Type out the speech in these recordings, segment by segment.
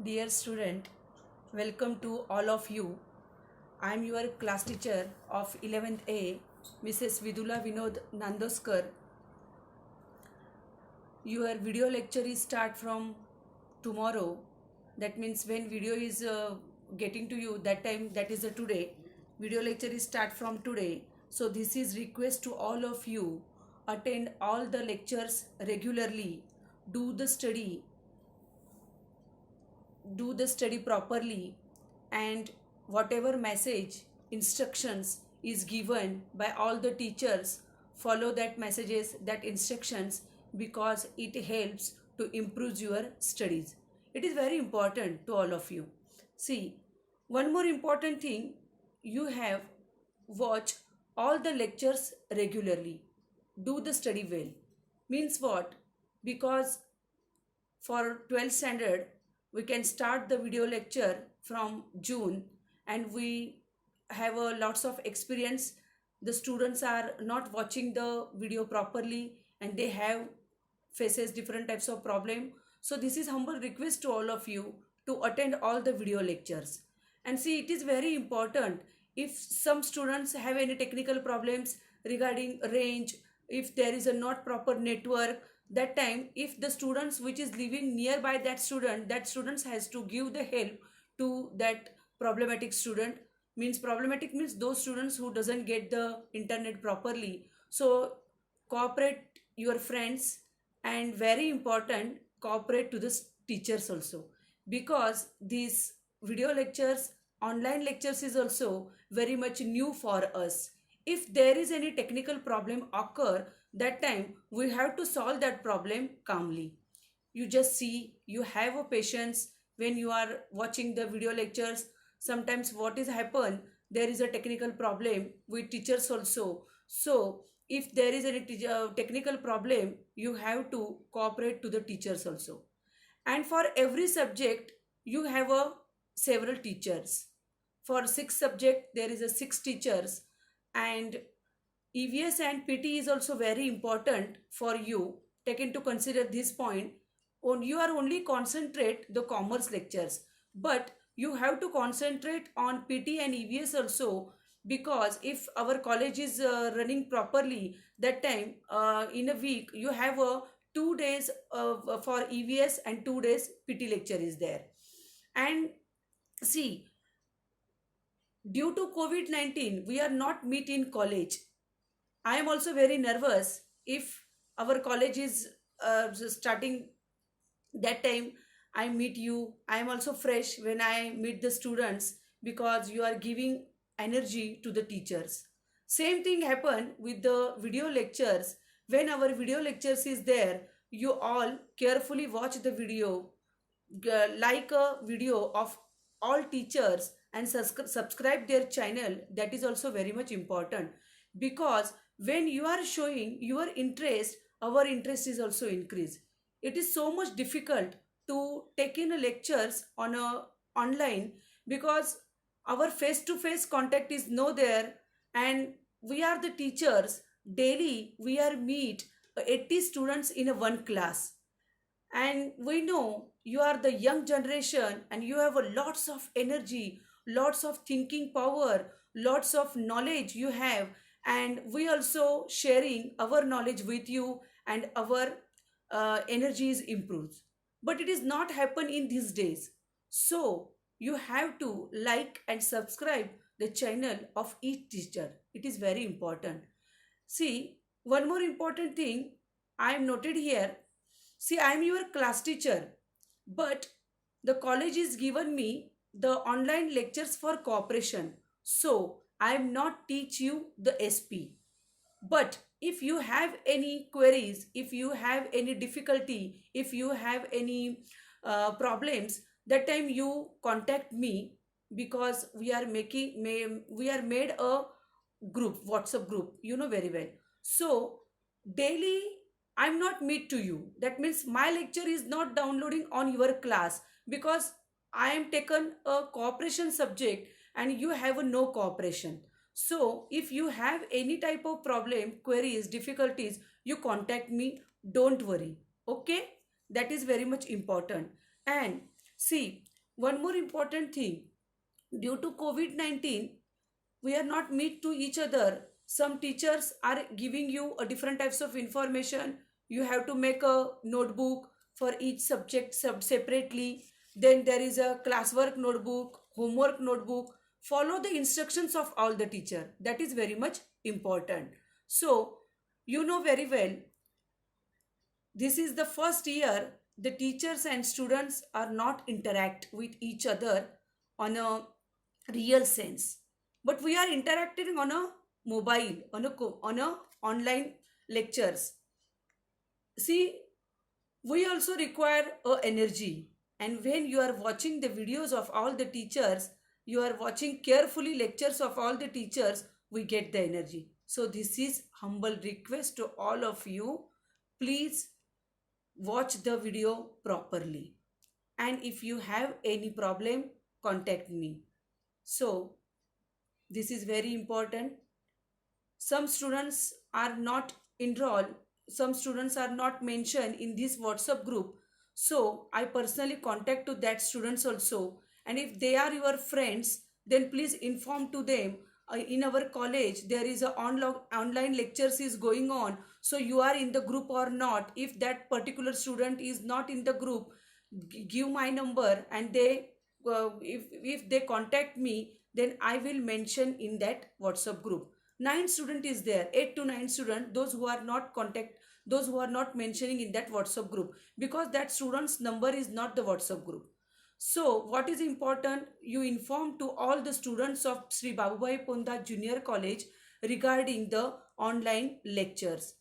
Dear student, welcome to all of you. I am your class teacher of 11th A, Mrs. Vidula Vinod Nandoskar. Your video lecture is start from tomorrow. That means when video is getting to you, that time that is today. Video lecture is start from today. So this is request to all of you. Attend all the lectures regularly. Do the study properly, and whatever message instructions is given by all the teachers, follow that messages, that instructions, because it helps to improve your studies. It is very important to all of you. See, one more important thing, you have watch all the lectures regularly. Do the study well. Means what? Because for 12th standard, we can start the video lecture from June, and we have a lots of experience. The students are not watching the video properly, and they have faces different types of problem. So this is humble request to all of you to attend all the video lectures. And see, it is very important, if some students have any technical problems regarding range, if there is a not proper network, that time if the students which is living nearby that students has to give the help to that problematic student. Means problematic means those students who doesn't get the internet properly. So cooperate your friends, and very important, cooperate to the teachers also, because these video lectures, online lectures is also very much new for us. If there is any technical problem occur, that time we have to solve that problem calmly. You just see, you have a patience when you are watching the video lectures. Sometimes what is happen, there is a technical problem with teachers also. So if there is any technical problem, you have to cooperate to the teachers also. And for every subject, you have a several teachers. For 6 subject, there is a 6 teachers. And EVS and PT is also very important for you. Take into consider this point. You are only concentrate the commerce lectures, but you have to concentrate on PT and EVS also, because if our college is running properly, that time in a week you have a 2 days for EVS and 2 days PT lecture is there. And see, due to COVID-19, we are not meet in college. I am also very nervous if our college is starting, that time I meet you. I am also fresh when I meet the students, because you are giving energy to the teachers. Same thing happen with the video lectures. When our video lectures is there, you all carefully watch the video, like a video of all teachers, and subscribe their channel. That is also very much important, because when you are showing your interest, our interest is also increased. It is so much difficult to take in a lectures on a online, because our face to face contact is no there. And we are the teachers, daily we are meet 80 students in a one class. And we know you are the young generation, and you have a lots of energy, lots of thinking power, lots of knowledge you have. And we also sharing our knowledge with you, and our energy is improves. But it is not happen in these days. So you have to like and subscribe the channel of each teacher. It is very important. See, one more important thing I am noted here. See, I am your class teacher, but the college is given me the online lectures for cooperation. So I am not teach you the SP. But if you have any queries, if you have any difficulty, if you have any problems, that time you contact me, because we are made a group, WhatsApp group, you know very well. So daily I'm not meet to you. That means my lecture is not downloading on your class, because I am taken a cooperation subject, and you have a no cooperation. So if you have any type of problem, queries, difficulties, you contact me. Don't worry. Okay? That is very much important. And see, one more important thing, due to COVID-19, we are not meet to each other. Some teachers are giving you a different types of information. You have to make a notebook for each subject separately. Then there is a classwork notebook, homework notebook. Follow the instructions of all the teacher. That is very much important. So you know very well, this is the first year the teachers and students are not interact with each other on a real sense, but we are interacting on a mobile, on a online lectures. See, we also require a energy, and when you are watching the videos of all the teachers, you are watching carefully lectures of all the teachers, we get the energy. So this is humble request to all of you, please watch the video properly, and if you have any problem, contact me. So this is very important. Some students are not enrolled, some students are not mentioned in this WhatsApp group, so I personally contact to that students also. And if they are your friends, then please inform to them, in our college there is a online lectures is going on, so you are in the group or not. If that particular student is not in the group, give my number, and they if they contact me, then I will mention in that WhatsApp group. 9 student is there, 8 to 9 student, those who are not contact, those who are not mentioning in that WhatsApp group, because that student's number is not the WhatsApp group. So what is important, you inform to all the students of Sri Babubhai Ponda Junior College regarding the online lectures.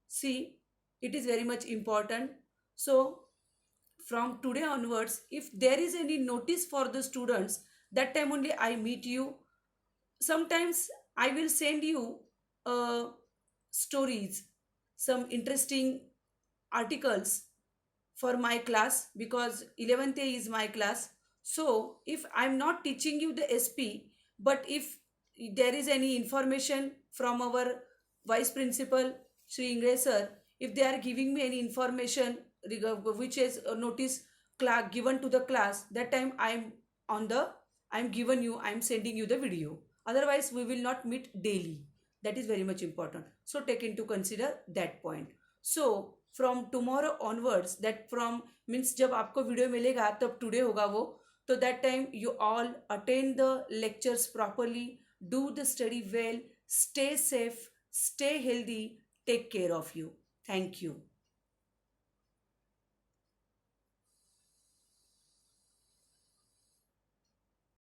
See, it is very much important. So from today onwards, if there is any notice for the students, that time only I meet you. Sometimes I will send you stories, some interesting articles for my class, because 11th A is my class. So if I'm not teaching you the SP, but if there is any information from our vice principal Sri Ingre sir, if they are giving me any information which is a notice given to the class, that time I'm given you, I'm sending you the video. Otherwise we will not meet daily. That is very much important, so take into consider that point. So from tomorrow onwards, that from means जब आपको video मिलेगा तब today होगा वो, तो that time you all attend the lectures properly, do the study well, stay safe, stay healthy, take care of you. Thank you.